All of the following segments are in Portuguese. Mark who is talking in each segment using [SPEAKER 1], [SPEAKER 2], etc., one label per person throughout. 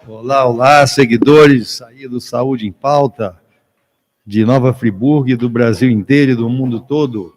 [SPEAKER 1] Olá, olá, seguidores aí do Saúde em Pauta, de Nova Friburgo, do Brasil inteiro e do mundo todo.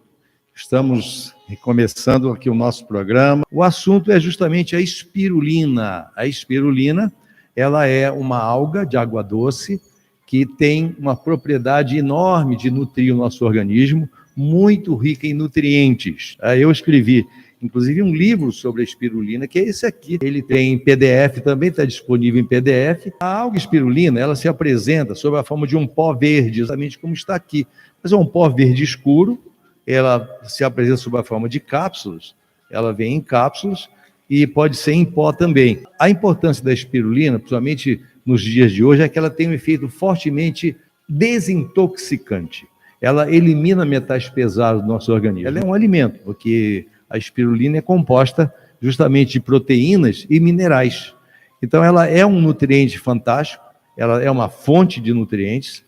[SPEAKER 1] Estamos começando aqui o nosso programa. O assunto é justamente a espirulina. A espirulina, ela é uma alga de água doce que tem uma propriedade enorme de nutrir o nosso organismo, muito rica em nutrientes. Eu escrevi inclusive um livro sobre a espirulina, que é esse aqui. Ele tem PDF, também está disponível em PDF. A alga espirulina, ela se apresenta sob a forma de um pó verde, exatamente como está aqui. Mas é um pó verde escuro, ela se apresenta sob a forma de cápsulas, ela vem em cápsulas e pode ser em pó também. A importância da espirulina, principalmente nos dias de hoje, é que ela tem um efeito fortemente desintoxicante. Ela elimina metais pesados do nosso organismo. Ela é um alimento, porque a espirulina é composta justamente de proteínas e minerais. Então, ela é um nutriente fantástico, ela é uma fonte de nutrientes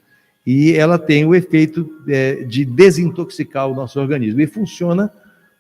[SPEAKER 1] e ela tem o efeito de desintoxicar o nosso organismo e funciona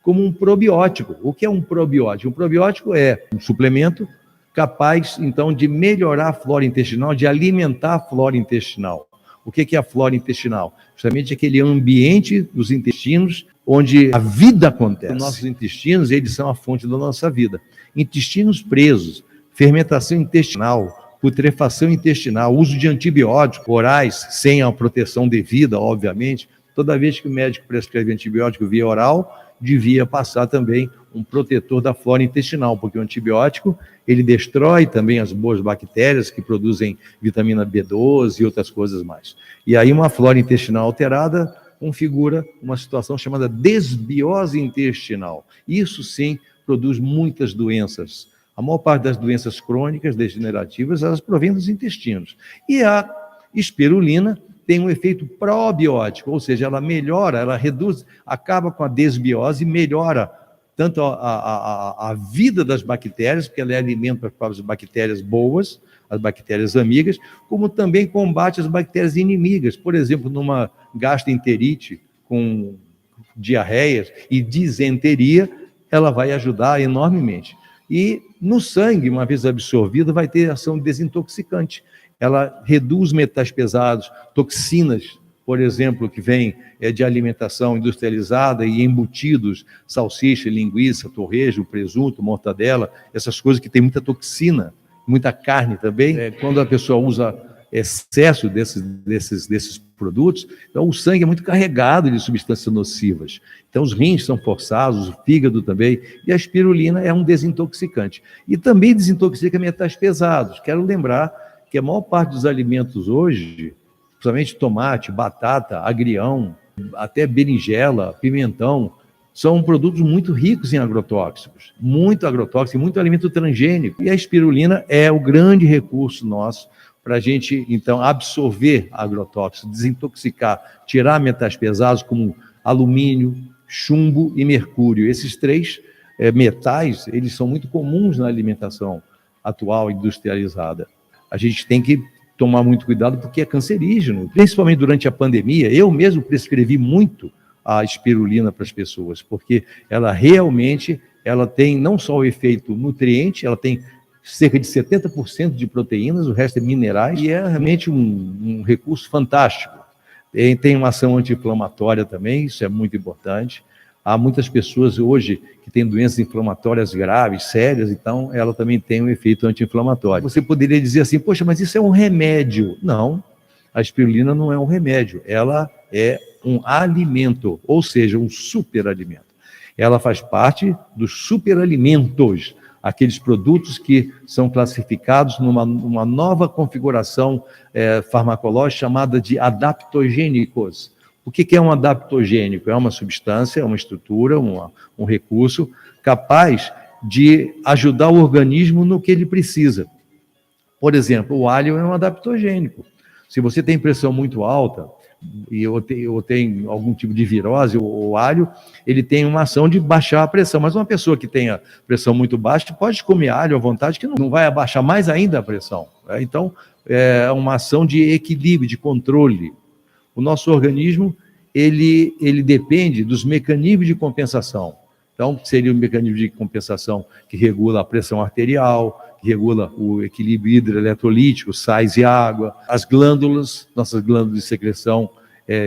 [SPEAKER 1] como um probiótico. O que é um probiótico? Um probiótico é um suplemento capaz, então, de melhorar a flora intestinal, de alimentar a flora intestinal. O que é a flora intestinal? Justamente aquele ambiente dos intestinos onde a vida acontece. Os nossos intestinos, eles são a fonte da nossa vida. Intestinos presos, fermentação intestinal, putrefação intestinal, uso de antibióticos orais, sem a proteção devida, obviamente. Toda vez que o médico prescreve antibiótico via oral, devia passar também um protetor da flora intestinal, porque o antibiótico, ele destrói também as boas bactérias que produzem vitamina B12 e outras coisas mais. E aí uma flora intestinal alterada configura uma situação chamada desbiose intestinal. Isso sim produz muitas doenças. A maior parte das doenças crônicas degenerativas, elas provêm dos intestinos. E a espirulina tem um efeito probiótico, ou seja, ela melhora, ela reduz, acaba com a desbiose, melhora tanto a vida das bactérias, porque ela é alimento para as próprias bactérias boas, as bactérias amigas, como também combate as bactérias inimigas. Por exemplo, numa gastroenterite com diarreias e disenteria, ela vai ajudar enormemente. E no sangue, uma vez absorvida, vai ter ação desintoxicante. Ela reduz metais pesados, toxinas, por exemplo, que vem de alimentação industrializada e embutidos, salsicha, linguiça, torresmo, presunto, mortadela, essas coisas que tem muita toxina, muita carne também. Quando a pessoa usa excesso desses produtos, então o sangue é muito carregado de substâncias nocivas. Então os rins são forçados, o fígado também, e a espirulina é um desintoxicante. E também desintoxica metais pesados. Quero lembrar que a maior parte dos alimentos hoje, principalmente tomate, batata, agrião, até berinjela, pimentão, são produtos muito ricos em agrotóxicos, muito alimento transgênico. E a espirulina é o grande recurso nosso para a gente, então, absorver agrotóxicos, desintoxicar, tirar metais pesados como alumínio, chumbo e mercúrio. Esses três metais, eles são muito comuns na alimentação atual industrializada. A gente tem que tomar muito cuidado porque é cancerígeno, principalmente durante a pandemia. Eu mesmo prescrevi muito a espirulina para as pessoas, porque ela realmente tem não só o efeito nutriente, ela tem cerca de 70% de proteínas, o resto é minerais, e é realmente um recurso fantástico. Tem uma ação anti-inflamatória também, isso é muito importante. Há muitas pessoas hoje que têm doenças inflamatórias graves, sérias, então ela também tem um efeito anti-inflamatório. Você poderia dizer assim, poxa, mas isso é um remédio. Não, a espirulina não é um remédio, ela é um alimento, ou seja, um superalimento. Ela faz parte dos superalimentos, aqueles produtos que são classificados numa nova configuração farmacológica chamada de adaptogênicos. O que é um adaptogênico? É uma substância, uma estrutura, um recurso capaz de ajudar o organismo no que ele precisa. Por exemplo, o alho é um adaptogênico. Se você tem pressão muito alta, ou tem algum tipo de virose, o alho, ele tem uma ação de baixar a pressão. Mas uma pessoa que tenha pressão muito baixa pode comer alho à vontade, que não vai abaixar mais ainda a pressão. Então, é uma ação de equilíbrio, de controle. O nosso organismo, ele depende dos mecanismos de compensação. Então, seria um mecanismo de compensação que regula a pressão arterial, que regula o equilíbrio hidroeletrolítico, sais e água, as glândulas, nossas glândulas de secreção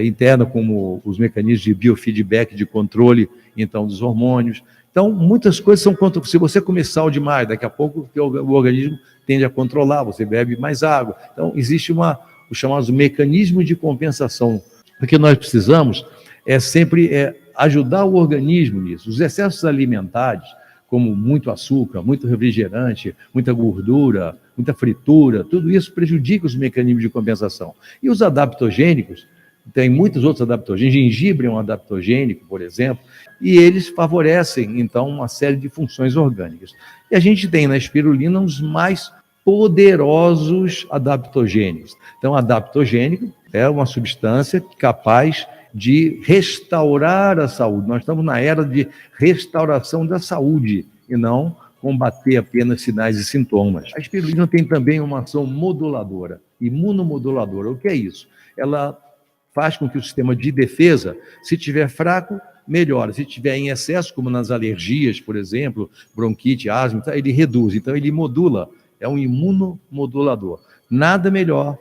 [SPEAKER 1] interna, como os mecanismos de biofeedback, de controle, então, dos hormônios. Então, muitas coisas são contra. Se você comer sal demais, daqui a pouco o organismo tende a controlar, você bebe mais água. Então, existe os chamados mecanismos de compensação. O que nós precisamos sempre ajudar o organismo nisso. Os excessos alimentares, como muito açúcar, muito refrigerante, muita gordura, muita fritura, tudo isso prejudica os mecanismos de compensação. E os adaptogênicos, tem muitos outros adaptogênicos, gengibre é um adaptogênico, por exemplo, e eles favorecem, então, uma série de funções orgânicas. E a gente tem na espirulina os mais poderosos adaptogênicos. Então, adaptogênico é uma substância capaz de restaurar a saúde. Nós estamos na era de restauração da saúde e não combater apenas sinais e sintomas. A espirulina tem também uma ação moduladora, imunomoduladora. O que é isso? Ela faz com que o sistema de defesa, se estiver fraco, melhora. Se estiver em excesso, como nas alergias, por exemplo, bronquite, asma, ele reduz. Então, ele modula. É um imunomodulador. Nada melhor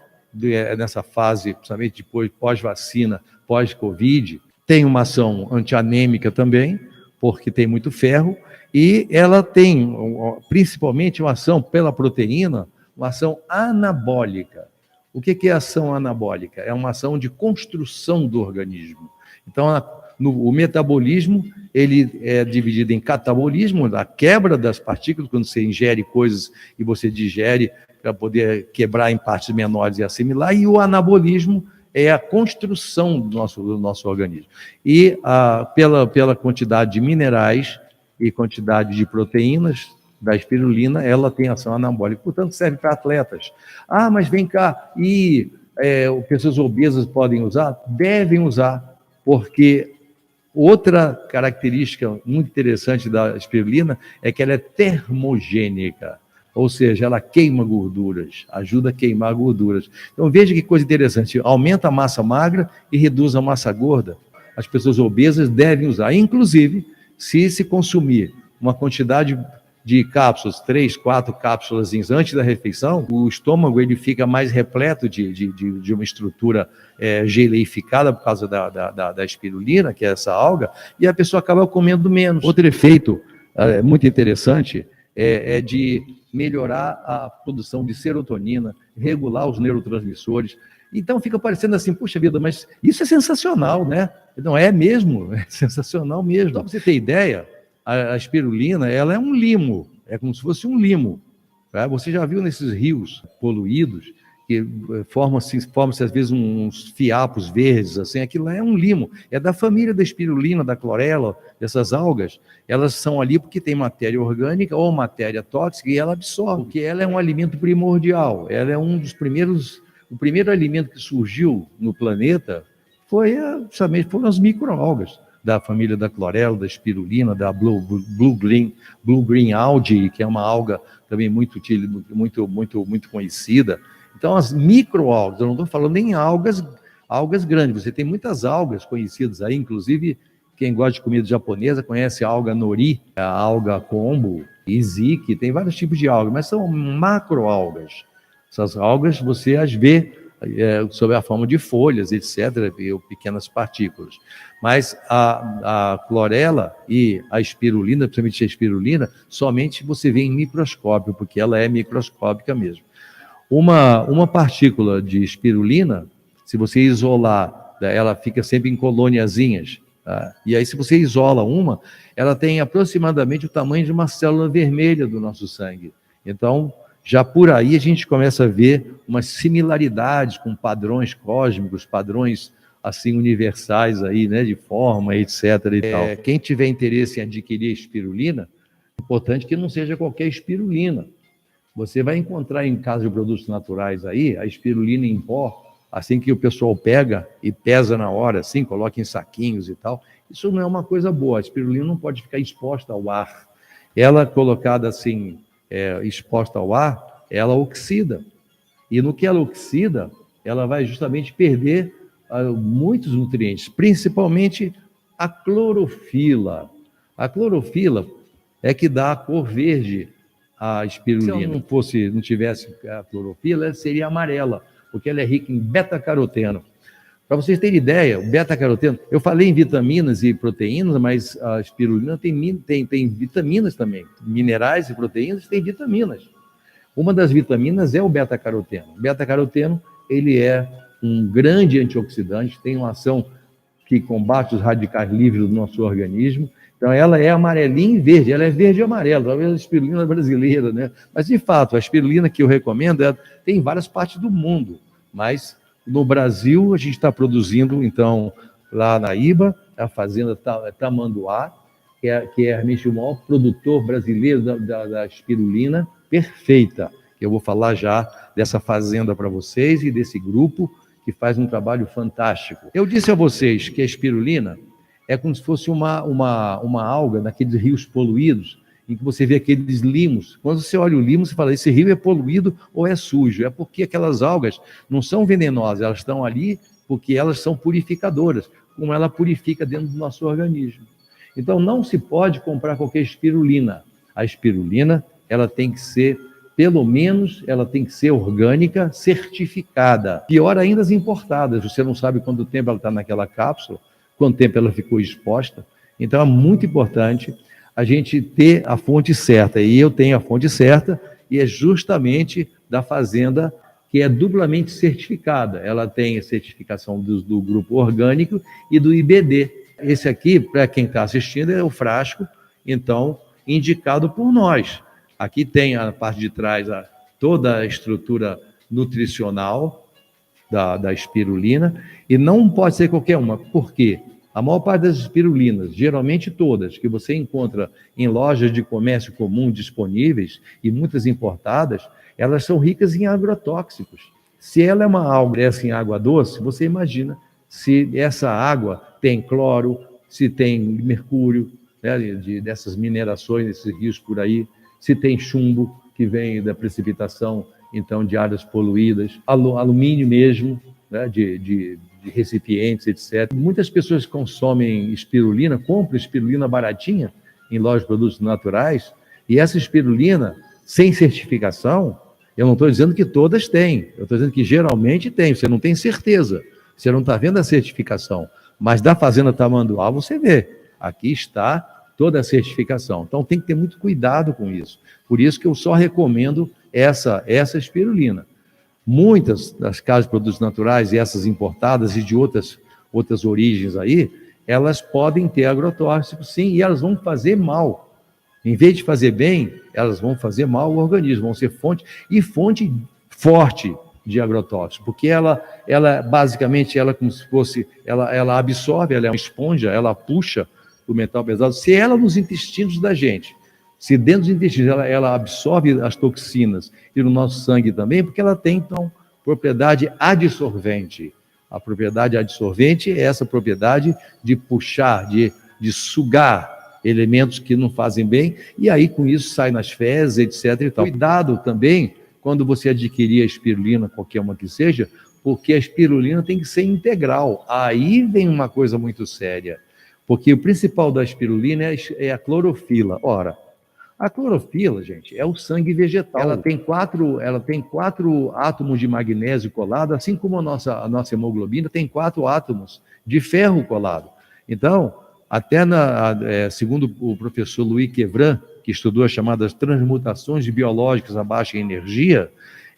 [SPEAKER 1] nessa fase, principalmente depois pós-vacina, pós-Covid. Tem uma ação antianêmica também, porque tem muito ferro, e ela tem, principalmente, uma ação pela proteína, uma ação anabólica. O que é ação anabólica? É uma ação de construção do organismo. Então, o metabolismo, ele é dividido em catabolismo, a quebra das partículas, quando você ingere coisas e você digere para poder quebrar em partes menores e assimilar, e o anabolismo é a construção do nosso organismo. E pela quantidade de minerais e quantidade de proteínas da espirulina, ela tem ação anabólica, portanto serve para atletas. Mas vem cá, pessoas obesas podem usar? Devem usar, porque outra característica muito interessante da espirulina é que ela é termogênica, ou seja, ela queima gorduras, ajuda a queimar gorduras. Então veja que coisa interessante, aumenta a massa magra e reduz a massa gorda. As pessoas obesas devem usar, inclusive se consumir uma quantidade de cápsulas, 3, 4 cápsulas antes da refeição, o estômago ele fica mais repleto de uma estrutura geleificada por causa da espirulina, que é essa alga, e a pessoa acaba comendo menos. Outro efeito muito interessante é de melhorar a produção de serotonina, regular os neurotransmissores. Então fica parecendo assim, puxa vida, mas isso é sensacional, né? Não é mesmo? É sensacional mesmo. Só para você ter ideia, a espirulina, ela é um limo, é como se fosse um limo. Tá? Você já viu nesses rios poluídos, que formam-se às vezes uns fiapos verdes, assim, aquilo lá é um limo, é da família da espirulina, da clorela, dessas algas. Elas são ali porque tem matéria orgânica ou matéria tóxica e ela absorve, porque ela é um alimento primordial, ela é um dos primeiros, o primeiro alimento que surgiu no planeta foram as microalgas da família da clorela, da espirulina, da blue green algae, que é uma alga também muito conhecida. Então, as microalgas, eu não estou falando nem algas grandes, você tem muitas algas conhecidas aí, inclusive quem gosta de comida japonesa conhece a alga nori, a alga kombu, iziki, tem vários tipos de algas, mas são macroalgas. Essas algas você as vê sob a forma de folhas, etc., ou pequenas partículas. Mas a clorela e a espirulina, principalmente a espirulina, somente você vê em microscópio, porque ela é microscópica mesmo. Uma partícula de espirulina, se você isolar, ela fica sempre em colôniazinhas, tá? E aí se você isola ela tem aproximadamente o tamanho de uma célula vermelha do nosso sangue. Então, já por aí a gente começa a ver umas similaridades com padrões cósmicos, padrões assim universais aí, né, de forma, etc. e tal. Quem tiver interesse em adquirir espirulina, é importante que não seja qualquer espirulina. Você vai encontrar em casa de produtos naturais aí, a espirulina em pó, assim que o pessoal pega e pesa na hora, assim, coloca em saquinhos e tal. Isso não é uma coisa boa, a espirulina não pode ficar exposta ao ar. Ela colocada assim, exposta ao ar, ela oxida. E no que ela oxida, ela vai justamente perder muitos nutrientes, principalmente a clorofila. A clorofila é que dá a cor verde a espirulina. Se ela não tivesse a clorofila, ela seria amarela, porque ela é rica em beta-caroteno. Para vocês terem ideia, o beta-caroteno, eu falei em vitaminas e proteínas, mas a espirulina tem vitaminas também. Minerais e proteínas têm vitaminas. Uma das vitaminas é o beta-caroteno. O beta-caroteno, ele é um grande antioxidante, tem uma ação que combate os radicais livres do nosso organismo. Então, ela é amarelinha e verde, ela é verde e amarela, talvez a espirulina brasileira, né? Mas, de fato, a espirulina que eu recomendo, tem em várias partes do mundo, mas no Brasil a gente está produzindo, então, lá na IBA, a fazenda Tamanduá, que é realmente o maior produtor brasileiro da espirulina perfeita, que eu vou falar já dessa fazenda para vocês e desse grupo que faz um trabalho fantástico. Eu disse a vocês que a espirulina é como se fosse uma alga naqueles rios poluídos, em que você vê aqueles limos. Quando você olha o limo, você fala, esse rio é poluído ou é sujo? É porque aquelas algas não são venenosas, elas estão ali porque elas são purificadoras, como ela purifica dentro do nosso organismo. Então, não se pode comprar qualquer espirulina. A espirulina, ela tem que ser, pelo menos, ela tem que ser orgânica, certificada. Pior ainda as importadas. Você não sabe quanto tempo ela está naquela cápsula, quanto tempo ela ficou exposta. Então, é muito importante a gente ter a fonte certa. E eu tenho a fonte certa, e é justamente da fazenda que é duplamente certificada. Ela tem a certificação do grupo orgânico e do IBD. Esse aqui, para quem está assistindo, é o frasco, então, indicado por nós. Aqui tem a parte de trás toda a estrutura nutricional da espirulina, e não pode ser qualquer uma. Por quê? A maior parte das espirulinas, geralmente todas, que você encontra em lojas de comércio comum disponíveis, e muitas importadas, elas são ricas em agrotóxicos. Se ela é uma alga dessa em água doce, você imagina se essa água tem cloro, se tem mercúrio, né, dessas minerações, desses rios por aí, se tem chumbo, que vem da precipitação, então, de áreas poluídas, alumínio mesmo, né, de recipientes, etc. Muitas pessoas consomem espirulina, compram espirulina baratinha em lojas de produtos naturais, e essa espirulina, sem certificação, eu não estou dizendo que todas têm, eu estou dizendo que geralmente tem, você não tem certeza, você não está vendo a certificação, mas da Fazenda Tamanduá você vê, aqui está toda a certificação. Então tem que ter muito cuidado com isso. Por isso que eu só recomendo essa espirulina. Muitas das casas de produtos naturais, e essas importadas e de outras origens aí, elas podem ter agrotóxicos, sim, e elas vão fazer mal. Em vez de fazer bem, elas vão fazer mal ao organismo, vão ser fonte forte de agrotóxico, porque ela basicamente, como se fosse, ela absorve, ela é uma esponja, ela puxa o metal pesado, se ela nos intestinos da gente, se dentro dos intestinos ela absorve as toxinas e no nosso sangue também, porque ela tem, então, propriedade adsorvente. A propriedade adsorvente é essa propriedade de puxar, de sugar elementos que não fazem bem, e aí com isso sai nas fezes, etc. E tal. Cuidado também quando você adquirir a espirulina, qualquer uma que seja, porque a espirulina tem que ser integral. Aí vem uma coisa muito séria, porque o principal da espirulina é a clorofila. Ora, a clorofila, gente, é o sangue vegetal. Ela tem quatro átomos de magnésio colado, assim como a nossa hemoglobina tem 4 átomos de ferro colado. Então, até segundo o professor Louis Quevran, que estudou as chamadas transmutações biológicas a baixa energia,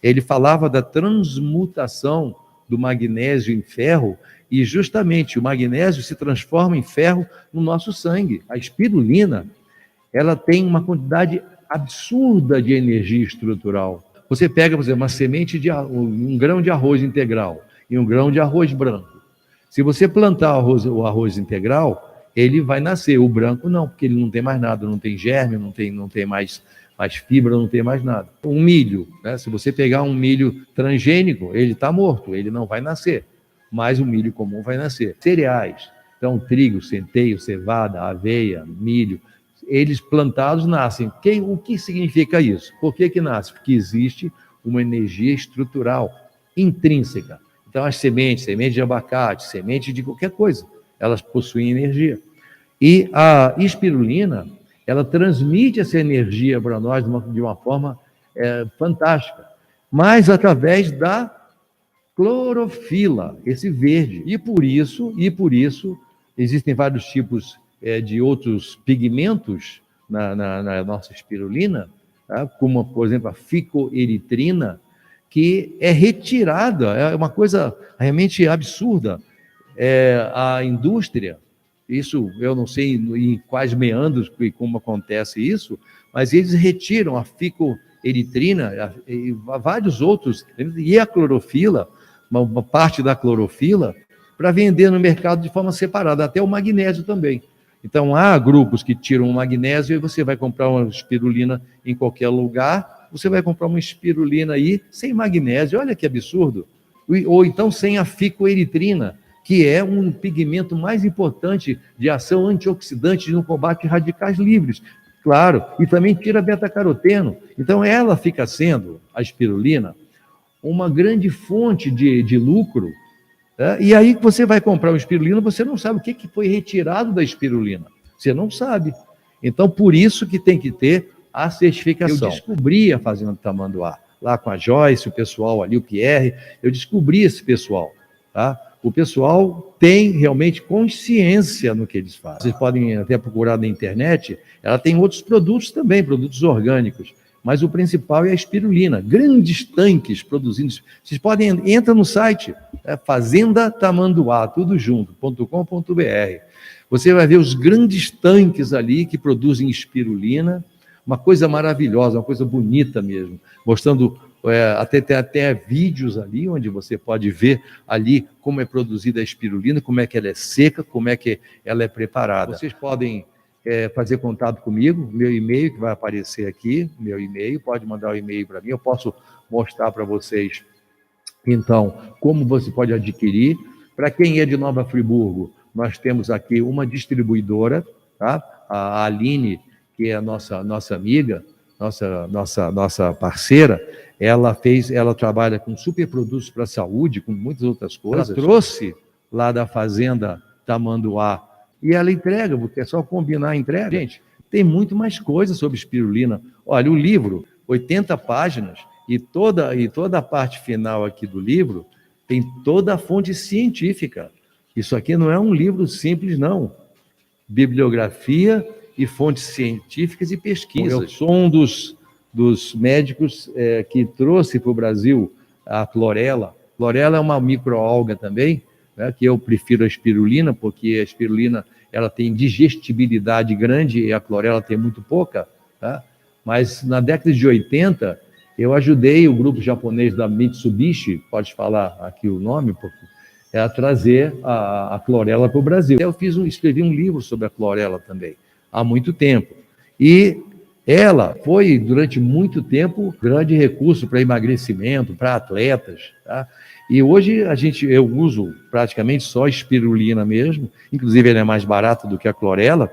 [SPEAKER 1] ele falava da transmutação do magnésio em ferro, e justamente o magnésio se transforma em ferro no nosso sangue. A espirulina, ela tem uma quantidade absurda de energia estrutural. Você pega, por exemplo, uma semente um grão de arroz integral e um grão de arroz branco. Se você plantar o arroz integral, ele vai nascer. O branco não, porque ele não tem mais nada, não tem germe, não tem mais fibra, não tem mais nada. Um milho, né? Se você pegar um milho transgênico, ele está morto, ele não vai nascer. Mas o milho comum vai nascer. Cereais, então trigo, centeio, cevada, aveia, milho, eles plantados nascem. O que significa isso? Por que nasce? Porque existe uma energia estrutural intrínseca. Então, as sementes de abacate, semente de qualquer coisa, elas possuem energia. E a espirulina, ela transmite essa energia para nós de uma forma fantástica, mas através da clorofila, esse verde. E por isso, existem vários tipos de outros pigmentos na nossa espirulina, tá? Como, por exemplo, a ficoeritrina, que é retirada, é uma coisa realmente absurda. A indústria, isso eu não sei em quais meandros e como acontece isso, mas eles retiram a ficoeritrina e vários outros, e a clorofila, uma parte da clorofila, para vender no mercado de forma separada, até o magnésio também. Então, há grupos que tiram o magnésio e você vai comprar uma espirulina em qualquer lugar, você vai comprar uma espirulina aí sem magnésio, olha que absurdo. Ou então sem a ficoeritrina, que é um pigmento mais importante de ação antioxidante no combate a radicais livres. Claro, e também tira beta-caroteno. Então, ela fica sendo, a espirulina, uma grande fonte de lucro. E aí você vai comprar uma espirulina, você não sabe o que foi retirado da espirulina. Você não sabe. Então, por isso que tem que ter a certificação. Eu descobri a Fazenda Tamanduá, lá com a Joyce, o pessoal ali, o Pierre, eu descobri esse pessoal, tá? O pessoal tem realmente consciência no que eles fazem. Vocês podem até procurar na internet, ela tem outros produtos também, produtos orgânicos, mas o principal é a espirulina. Grandes tanques produzindo. Vocês podem, entra no site, Fazenda Tamanduá, tudo junto.com.br. Você vai ver os grandes tanques ali que produzem espirulina, uma coisa maravilhosa, uma coisa bonita mesmo, mostrando até vídeos ali, onde você pode ver ali como é produzida a espirulina, como é que ela é seca, como é que ela é preparada. Vocês podem fazer contato comigo, meu e-mail que vai aparecer aqui, meu e-mail, pode mandar um e-mail para mim, eu posso mostrar para vocês, então, como você pode adquirir. Para quem é de Nova Friburgo, nós temos aqui uma distribuidora, tá? A Aline, que é a nossa amiga, nossa parceira, ela trabalha com superprodutos para a saúde, com muitas outras coisas. Ela trouxe lá da Fazenda Tamanduá e ela entrega, porque é só combinar a entrega. Gente, tem muito mais coisa sobre espirulina. Olha, o livro, 80 páginas, e toda a parte final aqui do livro tem toda a fonte científica. Isso aqui não é um livro simples, não. Bibliografia e fontes científicas e pesquisas. Eu sou um dos médicos que trouxe para o Brasil a clorela. Clorela é uma microalga também, né, que eu prefiro a espirulina, porque a espirulina ela tem digestibilidade grande e a clorela tem muito pouca. Tá? Mas na década de 80, eu ajudei o grupo japonês da Mitsubishi, pode falar aqui o nome, a trazer a clorela para o Brasil. Eu escrevi um livro sobre a clorela também, há muito tempo. E ela foi, durante muito tempo, grande recurso para emagrecimento, para atletas. Tá? E hoje eu uso praticamente só espirulina mesmo, inclusive ela é mais barata do que a clorela,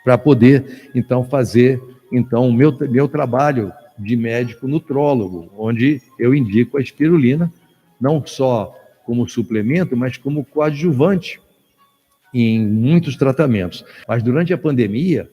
[SPEAKER 1] para poder, então, fazer o meu trabalho de médico nutrólogo, onde eu indico a espirulina, não só como suplemento, mas como coadjuvante em muitos tratamentos. Mas durante a pandemia,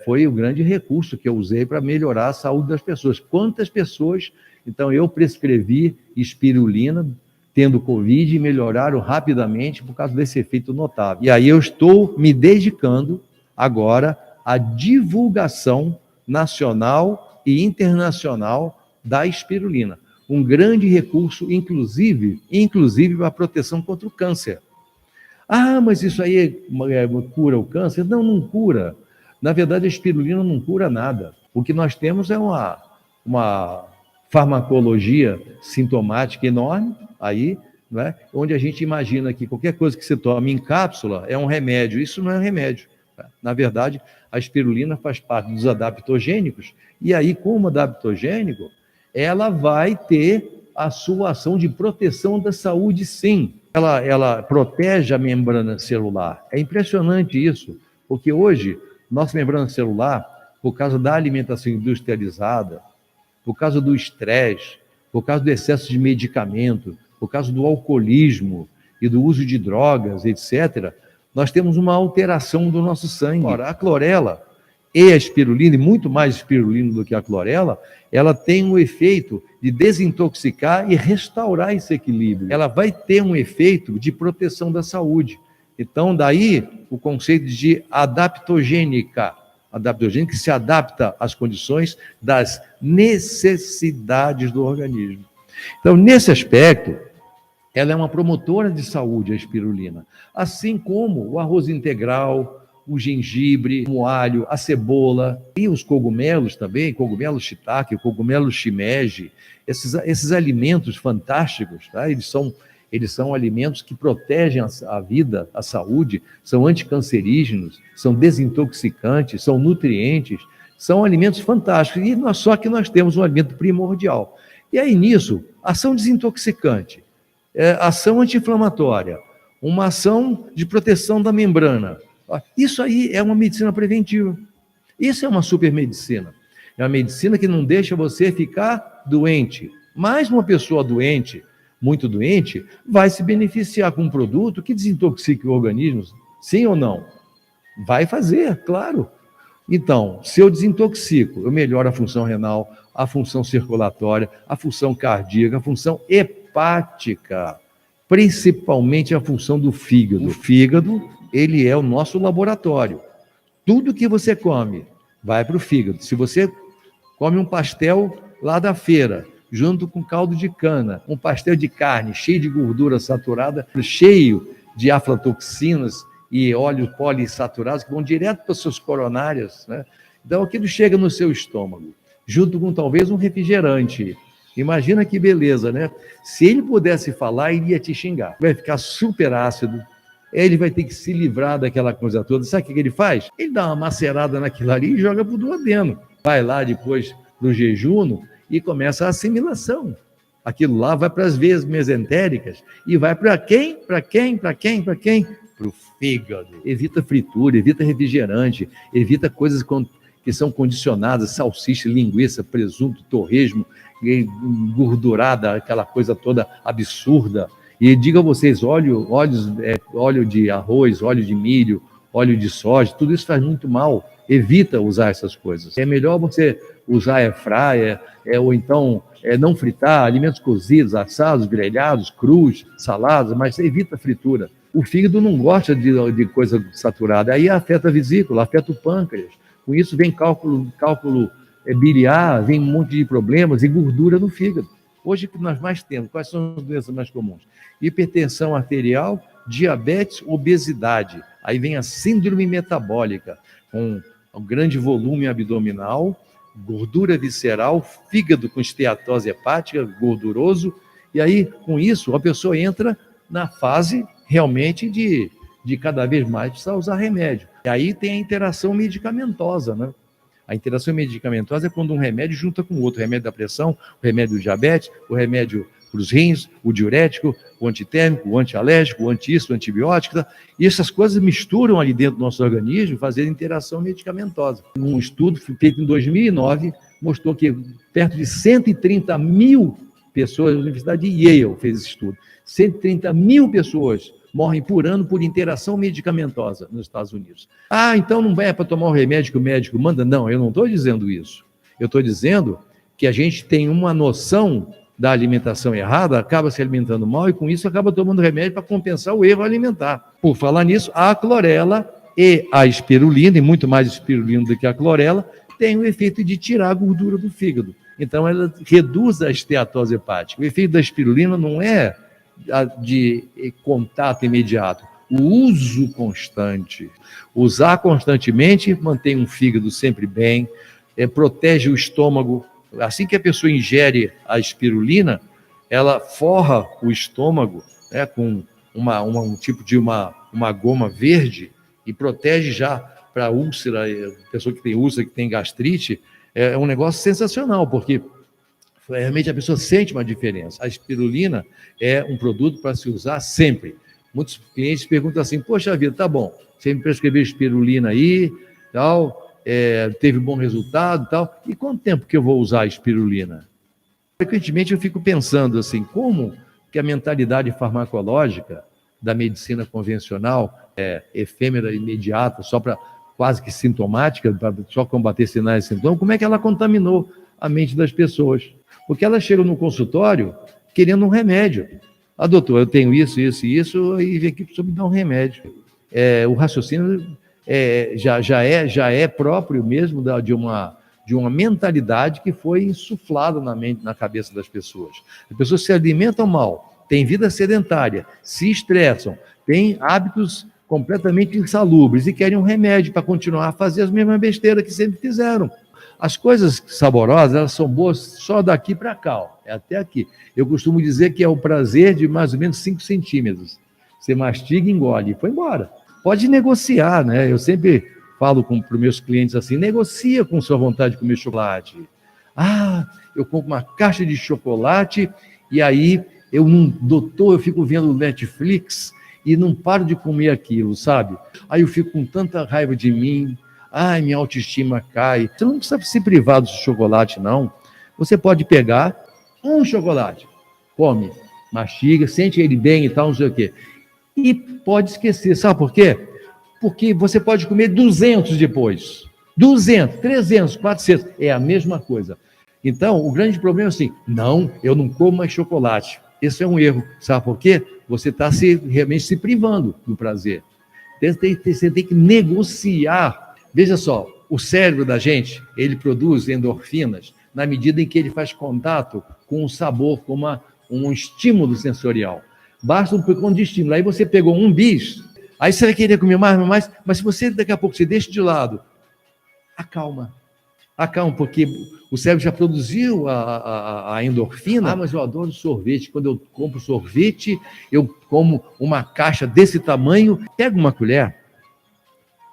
[SPEAKER 1] foi o grande recurso que eu usei para melhorar a saúde das pessoas. Quantas pessoas, então, eu prescrevi espirulina, tendo Covid, e melhoraram rapidamente por causa desse efeito notável. E aí eu estou me dedicando agora à divulgação nacional e internacional da espirulina. Um grande recurso, inclusive para a proteção contra o câncer. Ah, mas isso aí cura o câncer? Não, não cura. Na verdade, a espirulina não cura nada. O que nós temos é uma farmacologia sintomática enorme, aí, né, onde a gente imagina que qualquer coisa que você tome em cápsula é um remédio. Isso não é um remédio. Tá? Na verdade, a espirulina faz parte dos adaptogênicos, e aí, como adaptogênico, ela vai ter a sua ação de proteção da saúde, sim. Ela protege a membrana celular. É impressionante isso, porque hoje, nossa membrana celular, por causa da alimentação industrializada, por causa do estresse, por causa do excesso de medicamento, por causa do alcoolismo e do uso de drogas, etc., nós temos uma alteração do nosso sangue. Ora, a clorela, e a espirulina, e muito mais espirulina do que a clorela, ela tem um efeito de desintoxicar e restaurar esse equilíbrio. Ela vai ter um efeito de proteção da saúde. Então, daí o conceito de adaptogênica que se adapta às condições das necessidades do organismo. Então, nesse aspecto, ela é uma promotora de saúde, a espirulina. Assim como o arroz integral, o gengibre, o alho, a cebola e os cogumelos também, cogumelo shiitake, cogumelo shimeji, esses alimentos fantásticos, tá? Eles são alimentos que protegem a vida, a saúde, são anticancerígenos, são desintoxicantes, são nutrientes, são alimentos fantásticos. E só que nós temos um alimento primordial. E aí nisso, ação desintoxicante, ação anti-inflamatória, uma ação de proteção da membrana. Isso aí é uma medicina preventiva. Isso é uma supermedicina. É uma medicina que não deixa você ficar doente. Mas uma pessoa doente, muito doente, vai se beneficiar com um produto que desintoxique o organismo, sim ou não? Vai fazer, claro. Então, se eu desintoxico, eu melhoro a função renal, a função circulatória, a função cardíaca, a função hepática, principalmente a função do fígado. O fígado, ele é o nosso laboratório. Tudo que você come vai para o fígado. Se você come um pastel lá da feira, junto com caldo de cana, um pastel de carne cheio de gordura saturada, cheio de aflatoxinas e óleos poliinsaturados que vão direto para as suas coronárias, né? Então aquilo chega no seu estômago, junto com talvez um refrigerante. Imagina que beleza, né? Se ele pudesse falar, ele ia te xingar. Vai ficar super ácido, ele vai ter que se livrar daquela coisa toda. Sabe o que ele faz? Ele dá uma macerada naquilo ali e joga para o duodeno. Vai lá depois do jejum e começa a assimilação. Aquilo lá vai para as veias mesentéricas e vai para quem? Para quem? Para quem? Para quem? Para o fígado. Evita fritura, evita refrigerante, evita coisas que são condicionadas, salsicha, linguiça, presunto, torresmo, engordurada, aquela coisa toda absurda. E digo a vocês, óleo de arroz, óleo de milho, óleo de soja, tudo isso faz muito mal. Evita usar essas coisas. É melhor você usar air fryer, ou então não fritar alimentos cozidos, assados, grelhados, crus, saladas, mas evita fritura. O fígado não gosta de coisa saturada, aí afeta a vesícula, afeta o pâncreas. Com isso vem cálculo biliar, vem um monte de problemas e gordura no fígado. Hoje, o que nós mais temos, quais são as doenças mais comuns? Hipertensão arterial, diabetes, obesidade. Aí vem a síndrome metabólica, com um grande volume abdominal, gordura visceral, fígado com esteatose hepática, gorduroso. E aí, com isso, a pessoa entra na fase realmente de cada vez mais precisar usar remédio. E aí tem a interação medicamentosa, né? A interação medicamentosa é quando um remédio junta com o outro, o remédio da pressão, o remédio do diabetes, o remédio para os rins, o diurético, o antitérmico, o antialérgico, o anti-isso, o antibiótico, tá? E essas coisas misturam ali dentro do nosso organismo, fazendo interação medicamentosa. Um estudo feito em 2009 mostrou que perto de 130 mil pessoas, a Universidade de Yale fez esse estudo, 130 mil pessoas morrem por ano por interação medicamentosa nos Estados Unidos. Então não é para tomar o remédio que o médico manda? Não, eu não estou dizendo isso. Eu estou dizendo que a gente tem uma noção da alimentação errada, acaba se alimentando mal e com isso acaba tomando remédio para compensar o erro alimentar. Por falar nisso, a clorela e a espirulina, e muito mais espirulina do que a clorela, tem o efeito de tirar a gordura do fígado. Então ela reduz a esteatose hepática. O efeito da espirulina não é de contato imediato, o uso constante. Usar constantemente mantém um fígado sempre bem, protege o estômago. Assim que a pessoa ingere a espirulina, ela forra o estômago, né, com um tipo de uma goma verde e protege já para úlcera, pessoa que tem úlcera, que tem gastrite, é um negócio sensacional, porque realmente a pessoa sente uma diferença. A espirulina é um produto para se usar sempre. Muitos clientes perguntam assim, poxa vida, tá bom, você me prescreveu espirulina aí, tal, teve bom resultado, tal, e quanto tempo que eu vou usar a espirulina? Frequentemente eu fico pensando assim, como que a mentalidade farmacológica da medicina convencional é efêmera, imediata, só para quase que sintomática, para só combater sinais e sintomas, como é que ela contaminou a mente das pessoas? Porque elas chegam no consultório querendo um remédio. Ah, doutor, eu tenho isso, isso e isso, e vem aqui para me dar um remédio. O raciocínio já é próprio mesmo de uma mentalidade que foi insuflada na cabeça das pessoas. As pessoas se alimentam mal, têm vida sedentária, se estressam, têm hábitos completamente insalubres e querem um remédio para continuar a fazer as mesmas besteiras que sempre fizeram. As coisas saborosas, elas são boas só daqui para cá, ó, é até aqui. Eu costumo dizer que é o prazer de mais ou menos 5 centímetros. Você mastiga e engole, e foi embora. Pode negociar, né? Eu sempre falo para os meus clientes assim, negocia com sua vontade de comer chocolate. Ah, eu compro uma caixa de chocolate e aí eu fico vendo Netflix e não paro de comer aquilo, sabe? Aí eu fico com tanta raiva de mim, ai, minha autoestima cai. Você não precisa se privar do chocolate, não. Você pode pegar um chocolate, come, mastiga, sente ele bem e tal, não sei o quê. E pode esquecer, sabe por quê? Porque você pode comer 200 depois. 200, 300, 400, é a mesma coisa. Então, o grande problema é assim, não, eu não como mais chocolate. Esse é um erro, sabe por quê? Você está realmente se privando do prazer. Você tem que negociar. Veja só, o cérebro da gente, ele produz endorfinas na medida em que ele faz contato com o sabor, com um estímulo sensorial. Basta um pouco de estímulo. Aí você pegou um bis, aí você vai querer comer mais, mas se você daqui a pouco você deixa de lado, acalma, porque o cérebro já produziu a endorfina. Ah, mas eu adoro sorvete. Quando eu compro sorvete, eu como uma caixa desse tamanho, pega uma colher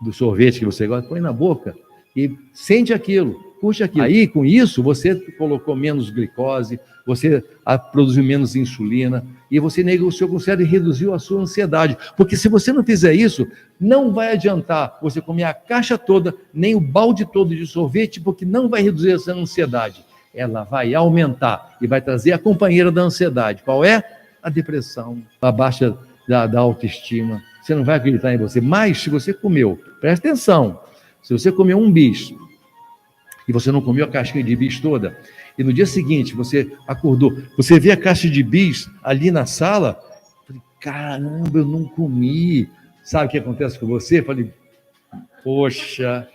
[SPEAKER 1] do sorvete que você gosta, põe na boca e sente aquilo, puxa aquilo. Aí, com isso, você colocou menos glicose, você produziu menos insulina e você negociou com o cérebro e reduziu a sua ansiedade. Porque se você não fizer isso, não vai adiantar você comer a caixa toda, nem o balde todo de sorvete, porque não vai reduzir essa ansiedade. Ela vai aumentar e vai trazer a companheira da ansiedade. Qual é? A depressão, a baixa da autoestima. Você não vai acreditar em você. Mas, se você comeu, presta atenção, se você comeu um bis e você não comeu a casquinha de bis toda, e no dia seguinte você acordou, você vê a caixa de bis ali na sala, falei, caramba, eu não comi. Sabe o que acontece com você? Falei, poxa,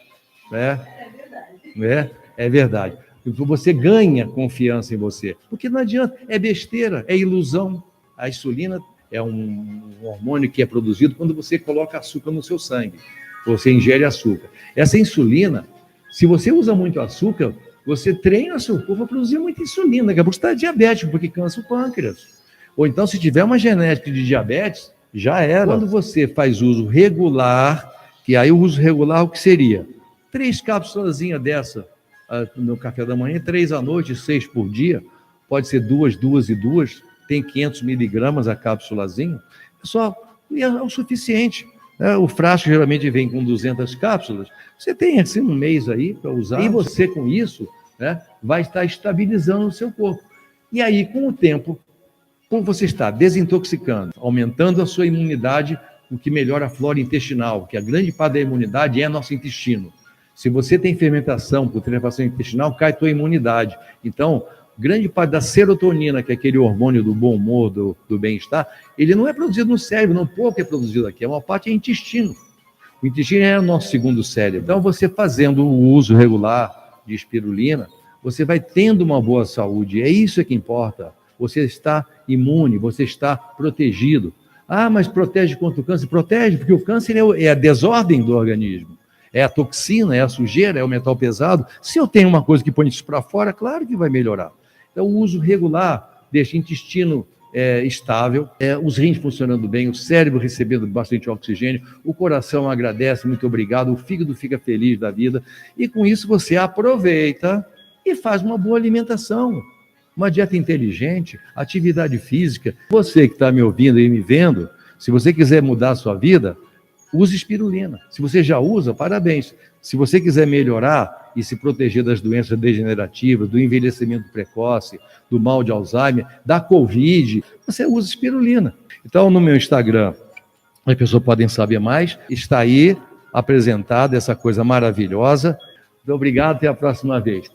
[SPEAKER 1] é verdade. Você ganha confiança em você, porque não adianta, é besteira, é ilusão. A insulina é um hormônio que é produzido quando você coloca açúcar no seu sangue, você ingere açúcar. Essa insulina, se você usa muito açúcar, você treina seu corpo a produzir muita insulina, daqui a pouco você está diabético, porque cansa o pâncreas. Ou então, se tiver uma genética de diabetes, já era. Quando você faz uso regular, que aí o uso regular, o que seria? 3 cápsulas dessa no café da manhã, 3 à noite, 6 por dia, pode ser 2 e 2, tem 500 miligramas a cápsulazinha, é o suficiente. O frasco geralmente vem com 200 cápsulas, você tem assim um mês aí para usar, e você com isso vai estar estabilizando o seu corpo. E aí, com o tempo, como você está desintoxicando, aumentando a sua imunidade, o que melhora a flora intestinal, que a grande parte da imunidade é nosso intestino. Se você tem fermentação, putrefação intestinal, cai a tua imunidade. Então, grande parte da serotonina, que é aquele hormônio do bom humor, do bem-estar, ele não é produzido no cérebro, não pouco é produzido aqui, uma parte é intestino. O intestino é o nosso segundo cérebro. Então, você fazendo o uso regular de espirulina, você vai tendo uma boa saúde, é isso que importa. Você está imune, você está protegido. Ah, mas protege contra o câncer? Protege, porque o câncer é a desordem do organismo. É a toxina, é a sujeira, é o metal pesado. Se eu tenho uma coisa que põe isso para fora, claro que vai melhorar. Então, o uso regular deixa o intestino estável, os rins funcionando bem, o cérebro recebendo bastante oxigênio, o coração agradece, muito obrigado, o fígado fica feliz da vida. E com isso você aproveita e faz uma boa alimentação, uma dieta inteligente, atividade física. Você que está me ouvindo e me vendo, se você quiser mudar a sua vida, use espirulina. Se você já usa, parabéns. Se você quiser melhorar e se proteger das doenças degenerativas, do envelhecimento precoce, do mal de Alzheimer, da Covid, você usa espirulina. Então, no meu Instagram, as pessoas podem saber mais, está aí apresentado essa coisa maravilhosa. Muito obrigado, até a próxima vez.